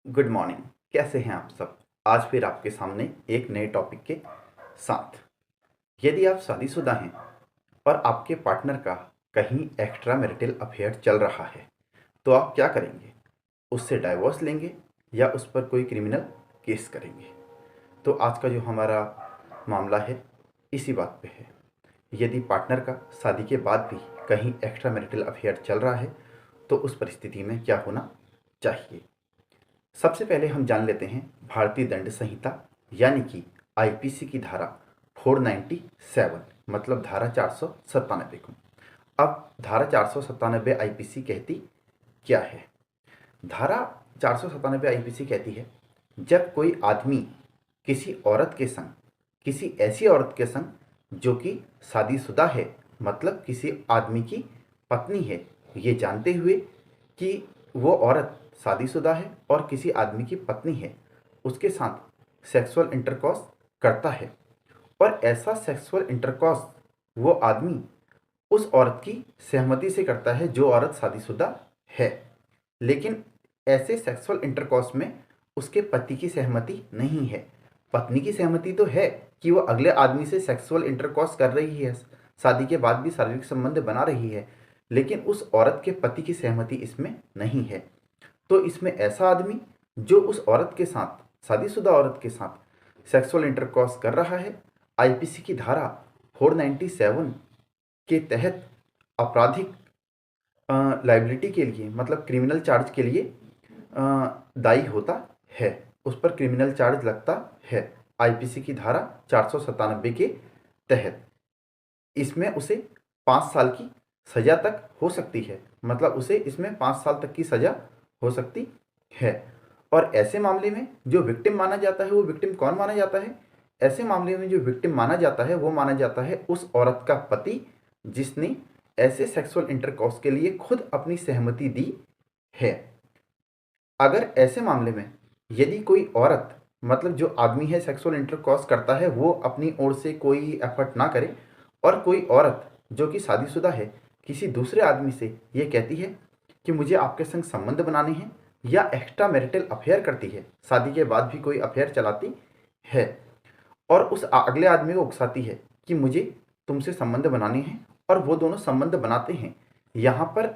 Good morning. कैसे हैं आप सब? आज फिर आपके सामने एक नए टॉपिक के साथ। यदि आप शादीशुदा हैं और आपके पार्टनर का कहीं एक्स्ट्रा मैरिटल अफेयर चल रहा है तो आप क्या करेंगे? उससे डाइवोर्स लेंगे या उस पर कोई क्रिमिनल केस करेंगे? तो आज का जो हमारा मामला है इसी बात पे है। यदि पार्टनर का शादी के बाद भी कहीं एक्स्ट्रा मैरिटल अफेयर चल रहा है तो उस परिस्थिति में क्या होना चाहिए? सबसे पहले हम जान लेते हैं भारतीय दंड संहिता यानी कि आईपीसी की धारा 497 मतलब धारा 497 को। अब धारा 497 आईपीसी कहती क्या है? धारा 497 आईपीसी कहती है, जब कोई आदमी किसी औरत के संग, किसी ऐसी औरत के संग जो कि शादीशुदा है, मतलब किसी आदमी की पत्नी है, ये जानते हुए कि वो औरत शादीशुदा है और किसी आदमी की पत्नी है, उसके साथ सेक्सुअल इंटरकॉर्स करता है और ऐसा सेक्सुअल इंटरकॉर्स वो आदमी उस औरत की सहमति से करता है जो औरत शादीशुदा है, लेकिन ऐसे सेक्सुअल इंटरकॉर्स में उसके पति की सहमति नहीं है। पत्नी की सहमति तो है कि वो अगले आदमी से सेक्सुअल इंटरकॉर्स कर रही है, शादी के बाद भी शारीरिक संबंध बना रही है, लेकिन उस औरत के पति की सहमति इसमें नहीं है। तो इसमें ऐसा आदमी जो उस औरत के साथ, शादीशुदा औरत के साथ सेक्सुअल इंटरकॉर्स कर रहा है, आईपीसी की धारा 497 के तहत आपराधिक लाइबिलिटी के लिए, मतलब क्रिमिनल चार्ज के लिए दायी होता है, उस पर क्रिमिनल चार्ज लगता है आईपीसी की धारा 497 के तहत। इसमें उसे 5 साल की सजा तक हो सकती है, मतलब उसे इसमें 5 साल तक की सजा हो सकती है। और ऐसे मामले में जो विक्टिम माना जाता है, वो विक्टिम कौन माना जाता है? ऐसे मामले में जो विक्टिम माना जाता है वो माना जाता है उस औरत का पति जिसने ऐसे सेक्सुअल इंटरकॉर्स के लिए खुद अपनी सहमति दी है। अगर ऐसे मामले में यदि कोई औरत, मतलब जो आदमी है सेक्सुअल इंटरकॉर्स करता है, वो अपनी ओर से कोई एफर्ट ना करे और कोई औरत जो कि शादीशुदा है किसी दूसरे आदमी से ये कहती है कि मुझे आपके संग संबंध बनाने हैं, या एक्स्ट्रा मैरिटल अफेयर करती है, शादी के बाद भी कोई अफेयर चलाती है और उस अगले आदमी को उकसाती है कि मुझे तुमसे संबंध बनाने हैं, और वो दोनों संबंध बनाते हैं, यहाँ पर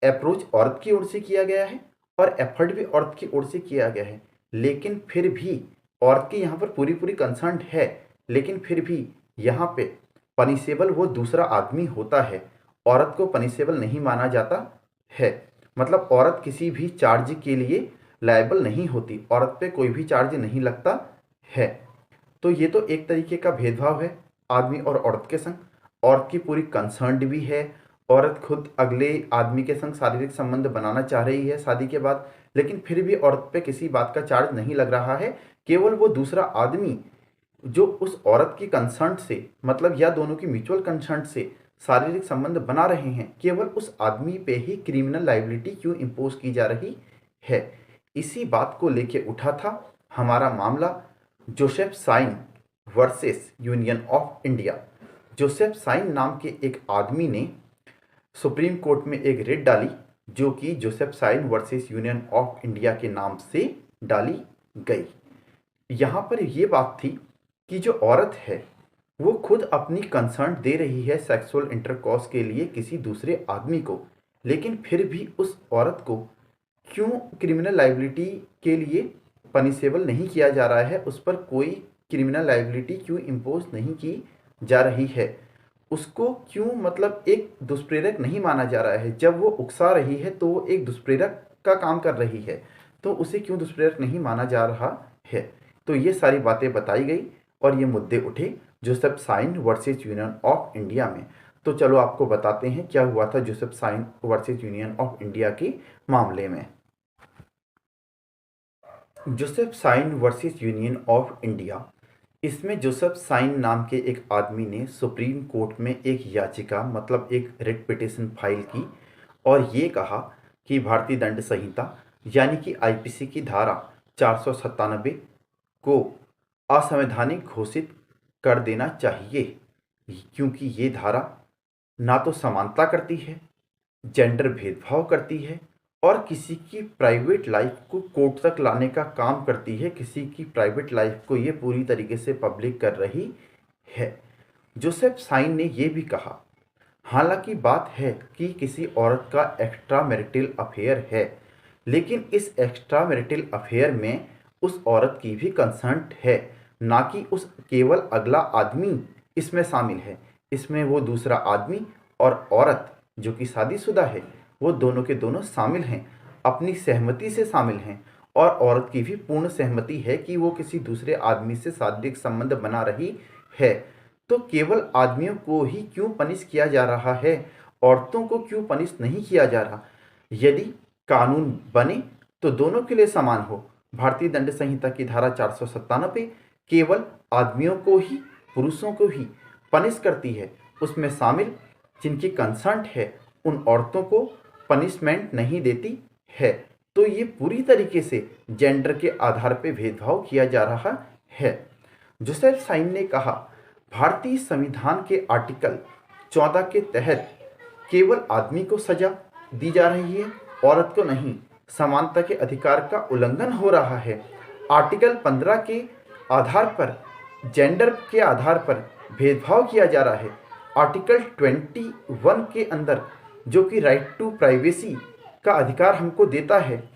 अप्रोच औरत की ओर से किया गया है और एफर्ट भी औरत की ओर से किया गया है, लेकिन फिर भी औरत की यहाँ पर पूरी पूरी कंसर्न है, लेकिन फिर भी यहाँ पे पनिशेबल वो दूसरा आदमी होता है, औरत को पनिशेबल नहीं माना जाता है। मतलब औरत किसी भी चार्ज के लिए लायबल नहीं होती, औरत पे कोई भी चार्ज नहीं लगता है। तो ये तो एक तरीके का भेदभाव है आदमी और औरत के संग। औरत की पूरी कंसर्न्ड भी है, औरत खुद अगले आदमी के संग शारीरिक संबंध बनाना चाह रही है शादी के बाद, लेकिन फिर भी औरत पे किसी बात का चार्ज नहीं लग रहा है। केवल वो दूसरा आदमी जो उस औरत की कंसर्न से, मतलब या दोनों की म्यूचुअल कंसर्न से शारीरिक संबंध बना रहे हैं, केवल उस आदमी पे ही क्रिमिनल लाइबिलिटी क्यों इम्पोज की जा रही है? इसी बात को लेके उठा था हमारा मामला Joseph Shine versus Union of India. Joseph Shine नाम के एक आदमी ने सुप्रीम कोर्ट में एक रिट डाली जो कि Joseph Shine versus Union of India के नाम से डाली गई। यहाँ पर ये बात थी कि जो औरत है वो खुद अपनी कंसर्न दे रही है सेक्सुअल इंटरकॉर्स के लिए किसी दूसरे आदमी को, लेकिन फिर भी उस औरत को क्यों क्रिमिनल लाइबिलिटी के लिए पनिशेबल नहीं किया जा रहा है, उस पर कोई क्रिमिनल लाइबिलिटी क्यों इम्पोज नहीं की जा रही है, उसको क्यों मतलब एक दुष्प्रेरक नहीं माना जा रहा है? जब वो उकसा रही है तो वो एक दुष्प्रेरक का काम कर रही है, तो उसे क्यों दुष्प्रेरक नहीं माना जा रहा है? तो ये सारी बातें बताई गई और ये मुद्दे उठे Joseph Shine versus Union of India में। तो चलो आपको बताते हैं क्या हुआ था Joseph Shine versus Union of India के मामले में। Joseph Shine versus Union of India, इसमें जोसेफ साइन नाम के एक आदमी ने सुप्रीम कोर्ट में एक याचिका, मतलब एक रिट पिटिशन फाइल की और ये कहा कि भारतीय दंड संहिता यानी कि आईपीसी की धारा 497 को असंवैधानिक घोषित कर देना चाहिए, क्योंकि ये धारा ना तो समानता करती है, जेंडर भेदभाव करती है और किसी की प्राइवेट लाइफ को कोर्ट तक लाने का काम करती है, किसी की प्राइवेट लाइफ को ये पूरी तरीके से पब्लिक कर रही है। जोसेफ साइन ने ये भी कहा, हालांकि बात है कि किसी औरत का एक्स्ट्रा मैरिटल अफेयर है, लेकिन इस एक्स्ट्रा मैरिटल अफेयर में उस औरत की भी कंसर्न है, ना कि उस केवल अगला आदमी इसमें शामिल है। इसमें वो दूसरा आदमी और औरत जो कि शादीशुदा है, वो दोनों के दोनों शामिल हैं, अपनी सहमति से शामिल हैं, और औरत की भी पूर्ण सहमति है कि वो किसी दूसरे आदमी से शारीरिक संबंध बना रही है। तो केवल आदमियों को ही क्यों पनिश किया जा रहा है, औरतों को क्यों पनिश नहीं किया जा रहा? यदि कानून बने तो दोनों के लिए समान हो। भारतीय दंड संहिता की धारा 497 केवल आदमियों को ही, पुरुषों को ही पनिश करती है, उसमें शामिल जिनकी कंसर्न है उन औरतों को पनिशमेंट नहीं देती है। तो ये पूरी तरीके से जेंडर के आधार पर भेदभाव किया जा रहा है। जोसेफ साइन ने कहा, भारतीय संविधान के आर्टिकल 14 के तहत केवल आदमी को सजा दी जा रही है, औरत को नहीं। समानता के अधिकार का उल्लंघन हो रहा है। आर्टिकल 15 के आधार पर, जेंडर के आधार पर भेदभाव किया जा रहा है। आर्टिकल 21 के अंदर जो कि राइट टू प्राइवेसी का अधिकार हमको देता है,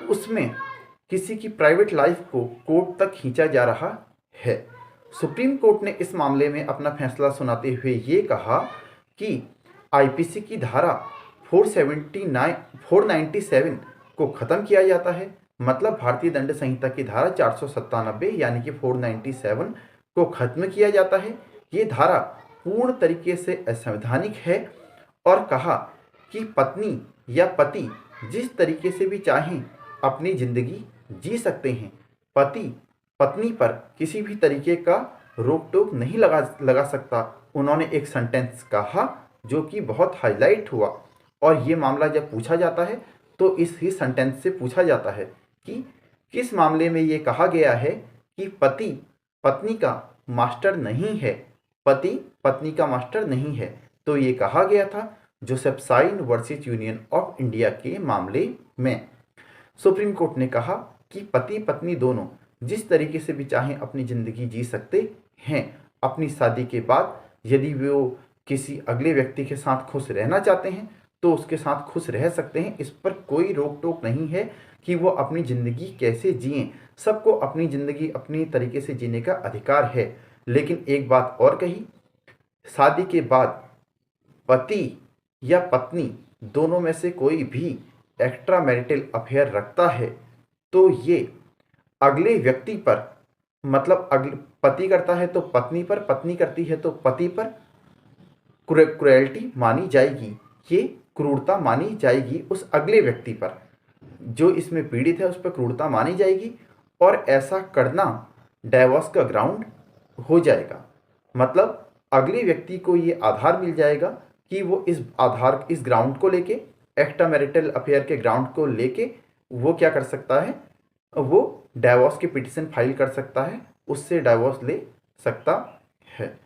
उसमें किसी की प्राइवेट लाइफ को कोर्ट तक खींचा जा रहा है। सुप्रीम कोर्ट ने इस मामले में अपना फैसला सुनाते हुए ये कहा कि आईपीसी की धारा 497 को ख़त्म किया जाता है। मतलब भारतीय दंड संहिता की धारा 497 यानी कि 497 को खत्म किया जाता है। ये धारा पूर्ण तरीके से असंवैधानिक है, और कहा कि पत्नी या पति जिस तरीके से भी चाहें अपनी ज़िंदगी जी सकते हैं। पति पत्नी पर किसी भी तरीके का रोक टोक नहीं लगा सकता। उन्होंने एक सेंटेंस कहा जो कि बहुत हाईलाइट हुआ, और ये मामला जब पूछा जाता है तो इस ही सेंटेंस से पूछा जाता है कि किस मामले में ये कहा गया है कि पति पत्नी का मास्टर नहीं है, पति पत्नी का मास्टर नहीं है। तो ये कहा गया था Joseph Shine versus Union of India के मामले में। सुप्रीम कोर्ट ने कहा कि पति पत्नी दोनों जिस तरीके से भी चाहें अपनी ज़िंदगी जी सकते हैं। अपनी शादी के बाद यदि वो किसी अगले व्यक्ति के साथ खुश रहना चाहते हैं तो उसके साथ खुश रह सकते हैं। इस पर कोई रोक टोक नहीं है कि वो अपनी ज़िंदगी कैसे जिएं। सबको अपनी ज़िंदगी अपनी तरीके से जीने का अधिकार है। लेकिन एक बात और कही, शादी के बाद पति या पत्नी दोनों में से कोई भी एक्स्ट्रा मैरिटल अफेयर रखता है तो ये अगले व्यक्ति पर, मतलब अगले पति करता है तो पत्नी पर, पत्नी करती है तो पति पर क्रूएल्टी मानी जाएगी। ये क्रूरता मानी जाएगी उस अगले व्यक्ति पर, जो इसमें पीड़ित है उस पर क्रूरता मानी जाएगी, और ऐसा करना डाइवोर्स का ग्राउंड हो जाएगा। मतलब अगले व्यक्ति को ये आधार मिल जाएगा कि वो इस ग्राउंड को लेके, एक्स्ट्रा मैरिटल अफेयर के ग्राउंड को लेके वो क्या कर सकता है, वो डाइवोर्स की पिटीशन फाइल कर सकता है, उससे डाइवोर्स ले सकता है।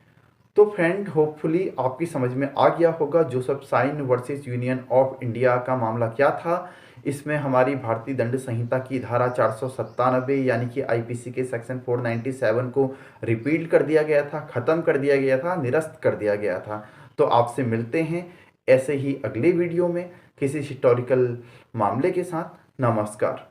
तो फ्रेंड, होपफुली आपकी समझ में आ गया होगा Joseph Shine versus Union of India का मामला क्या था। इसमें हमारी भारतीय दंड संहिता की धारा 497 यानी कि आईपीसी के सेक्शन 497 को रिपील कर दिया गया था, ख़त्म कर दिया गया था, निरस्त कर दिया गया था। तो आपसे मिलते हैं ऐसे ही अगले वीडियो में किसी हिस्टोरिकल मामले के साथ। नमस्कार।